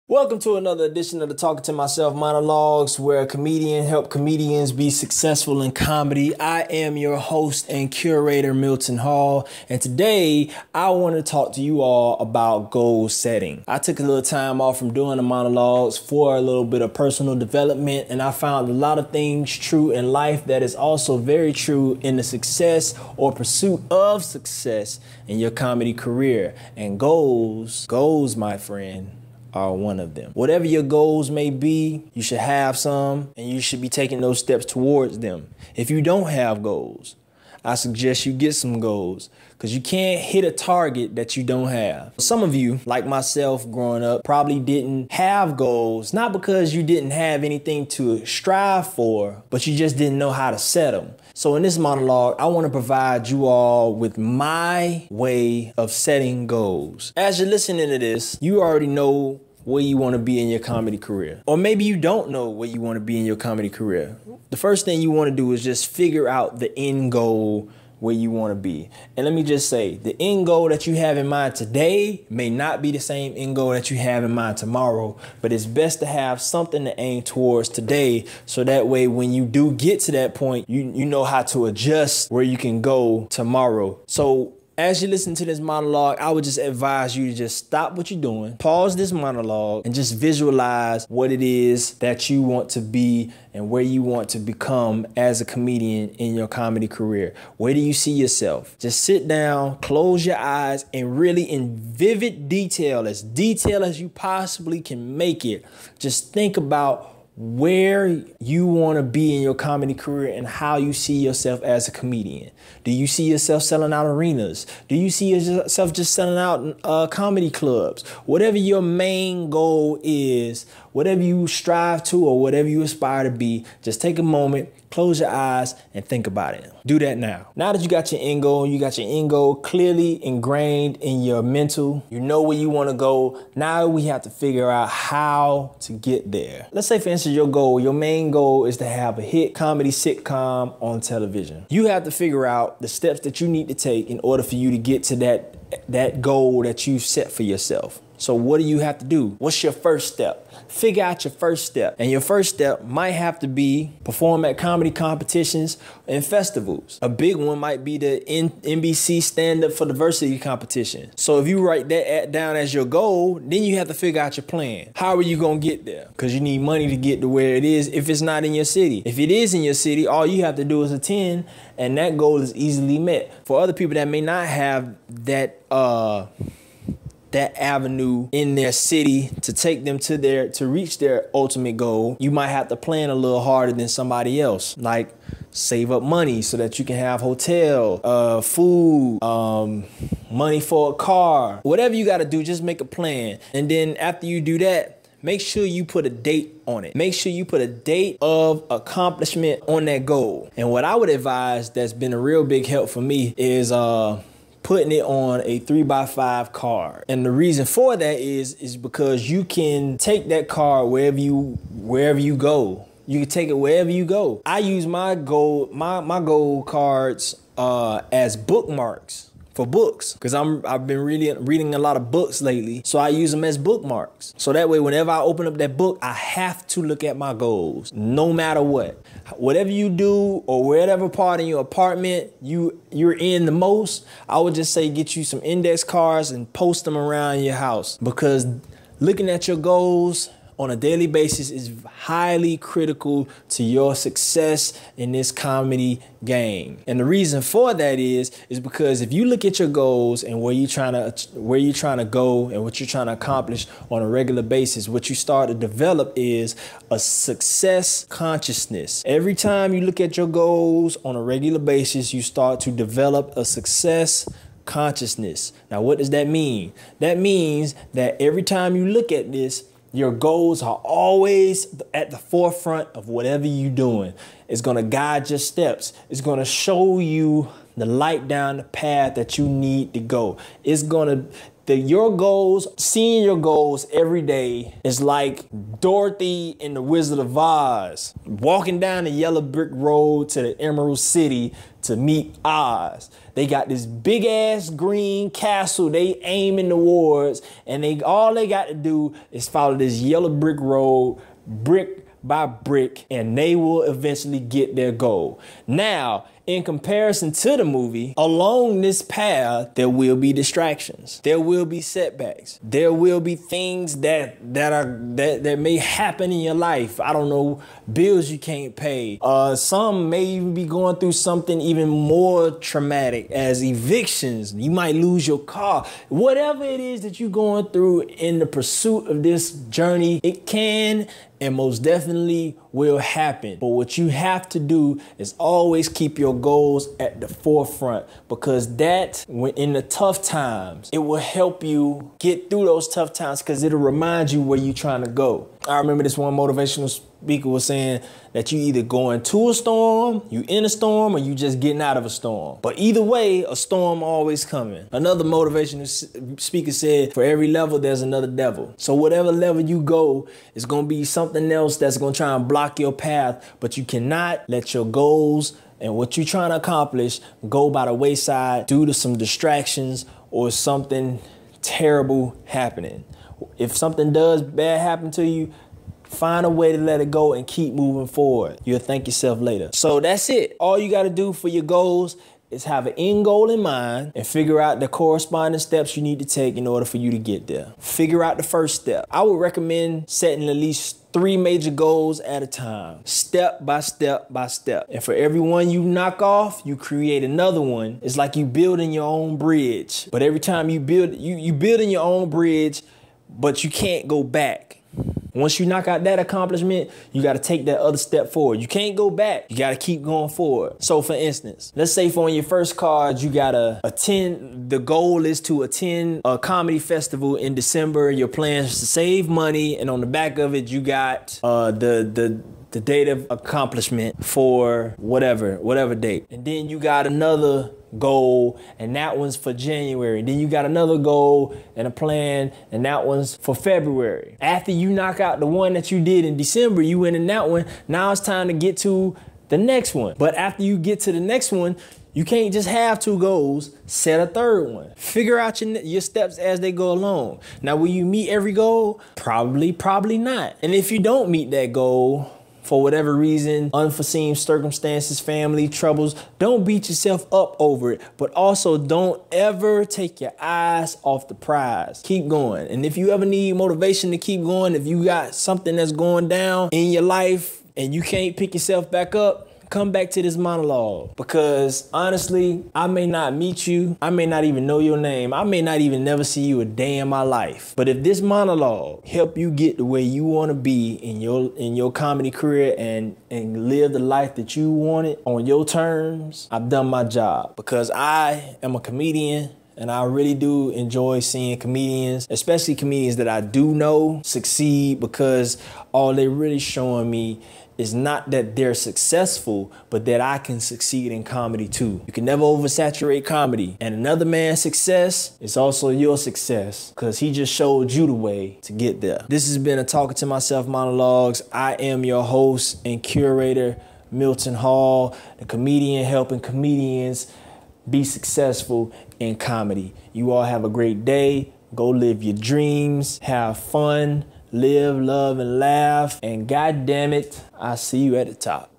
Welcome to another edition of the Talking to Myself Monologues, where a comedian helps comedians be successful in comedy. I am your host and curator, Milton Hall, and today I want to talk to you all about goal setting. I took a little time off from doing the monologues for a little bit of personal development, and I found a lot of things true in life that is also very true in the success or pursuit of success in your comedy career. And goals, my friend, are one of them. Whatever your goals may be, you should have some, and you should be taking those steps towards them. If you don't have goals, I suggest you get some goals, because you can't hit a target that you don't have. Some of you, like myself growing up, probably didn't have goals, not because you didn't have anything to strive for, but you just didn't know how to set them. So in this monologue, I want to provide you all with my way of setting goals. As you're listening to this, you already know where you want to be in your comedy career. Or maybe you don't know where you want to be in your comedy career. The first thing you want to do is just figure out the end goal where you want to be. And let me just say, the end goal that you have in mind today may not be the same end goal that you have in mind tomorrow, but it's best to have something to aim towards today, so that way when you do get to that point, you know how to adjust where you can go tomorrow. So as you listen to this monologue, I would just advise you to just stop what you're doing, pause this monologue, and just visualize what it is that you want to be and where you want to become as a comedian in your comedy career. Where do you see yourself? Just sit down, close your eyes, and really in vivid detail as you possibly can make it, just think about where you want to be in your comedy career and how you see yourself as a comedian. Do you see yourself selling out arenas? Do you see yourself just selling out comedy clubs? Whatever your main goal is, whatever you strive to or whatever you aspire to be, just take a moment, close your eyes, and think about it. Do that now. Now that you got your end goal, clearly ingrained in your mental, you know where you want to go. Now we have to figure out how to get there. Let's say, for instance, your main goal is to have a hit comedy sitcom on television. You have to figure out the steps that you need to take in order for you to get to that goal that you've set for yourself. So what do you have to do? What's your first step? Figure out your first step. And your first step might have to be perform at comedy competitions and festivals. A big one might be the NBC Stand Up for Diversity competition. So if you write that down as your goal, then you have to figure out your plan. How are you going to get there? Because you need money to get to where it is if it's not in your city. If it is in your city, all you have to do is attend, and that goal is easily met. For other people that may not have that avenue in their city to take them to reach their ultimate goal, you might have to plan a little harder than somebody else. Like save up money so that you can have hotel, food, money for a car. Whatever you got to do, just make a plan. And then after you do that, make sure you put a date on it. Make sure you put a date of accomplishment on that goal. And what I would advise that's been a real big help for me is putting it on a 3x5 card. And the reason for that is because you can take that card wherever you go. You can take it wherever you go. I use my goal cards as bookmarks for books, because I've been reading a lot of books lately, so I use them as bookmarks. So that way, whenever I open up that book, I have to look at my goals, no matter what. Whatever you do or whatever part in your apartment you're in the most, I would just say get you some index cards and post them around your house, because looking at your goals on a daily basis is highly critical to your success in this comedy game. And the reason for that is because if you look at your goals and where you're trying to go and what you're trying to accomplish on a regular basis, what you start to develop is a success consciousness. Every time you look at your goals on a regular basis, you start to develop a success consciousness. Now, what does that mean? That means that every time you look at this, your goals are always at the forefront of whatever you're doing. It's going to guide your steps. It's going to show you the light down the path that you need to go. It's going to, your goals, seeing your goals every day is like Dorothy in the Wizard of Oz, walking down the yellow brick road to the Emerald City to meet Oz. They got this big ass green castle they aiming towards, and all they got to do is follow this yellow brick road, brick by brick, and they will eventually get their goal. Now, in comparison to the movie, along this path, there will be distractions. There will be setbacks. There will be things that may happen in your life. I don't know, bills you can't pay. Some may even be going through something even more traumatic as evictions. You might lose your car. Whatever it is that you're going through in the pursuit of this journey, it can and most definitely will happen. But what you have to do is always keep your goals at the forefront, because that, when in the tough times, it will help you get through those tough times, because it'll remind you where you're trying to go. I remember this one motivational speaker was saying that you either going to a storm, you in a storm, or you just getting out of a storm. But either way, a storm always coming. Another motivational speaker said, for every level, there's another devil. So whatever level you go, it's gonna be something else that's gonna try and block your path, but you cannot let your goals and what you're trying to accomplish go by the wayside due to some distractions or something terrible happening. If something does bad happen to you, find a way to let it go and keep moving forward. You'll thank yourself later. So that's it. All you got to do for your goals is have an end goal in mind and figure out the corresponding steps you need to take in order for you to get there. Figure out the first step. I would recommend setting at least 3 major goals at a time, step by step by step. And for every one you knock off, you create another one. It's like you building your own bridge. But every time you build, you building your own bridge, but you can't go back. Once you knock out that accomplishment, you got to take that other step forward. You can't go back. You got to keep going forward. So for instance, let's say for on your first card, you got to attend, the goal is to attend a comedy festival in December. Your plans to save money. And on the back of it, you got the date of accomplishment for whatever date. And then you got another goal, and that one's for January. Then you got another goal and a plan, and that one's for February. After you knock out the one that you did in December, you went in that one. Now it's time to get to the next one. But after you get to the next one, you can't just have 2 goals, set a third one. Figure out your steps as they go along. Now, will you meet every goal? Probably not. And if you don't meet that goal, for whatever reason, unforeseen circumstances, family troubles, don't beat yourself up over it, but also don't ever take your eyes off the prize. Keep going. And if you ever need motivation to keep going, if you got something that's going down in your life and you can't pick yourself back up, come back to this monologue, because honestly, I may not meet you. I may not even know your name. I may not even never see you a day in my life. But if this monologue help you get to where you want to be in your comedy career and live the life that you wanted on your terms, I've done my job, because I am a comedian. And I really do enjoy seeing comedians, especially comedians that I do know, succeed, because all they're really showing me is not that they're successful, but that I can succeed in comedy too. You can never oversaturate comedy. And another man's success is also your success, because he just showed you the way to get there. This has been a Talking to Myself Monologues. I am your host and curator, Milton Hall, the comedian helping comedians be successful in comedy. You all have a great day. Go live your dreams. Have fun. Live, love, and laugh. And God damn it, I'll see you at the top.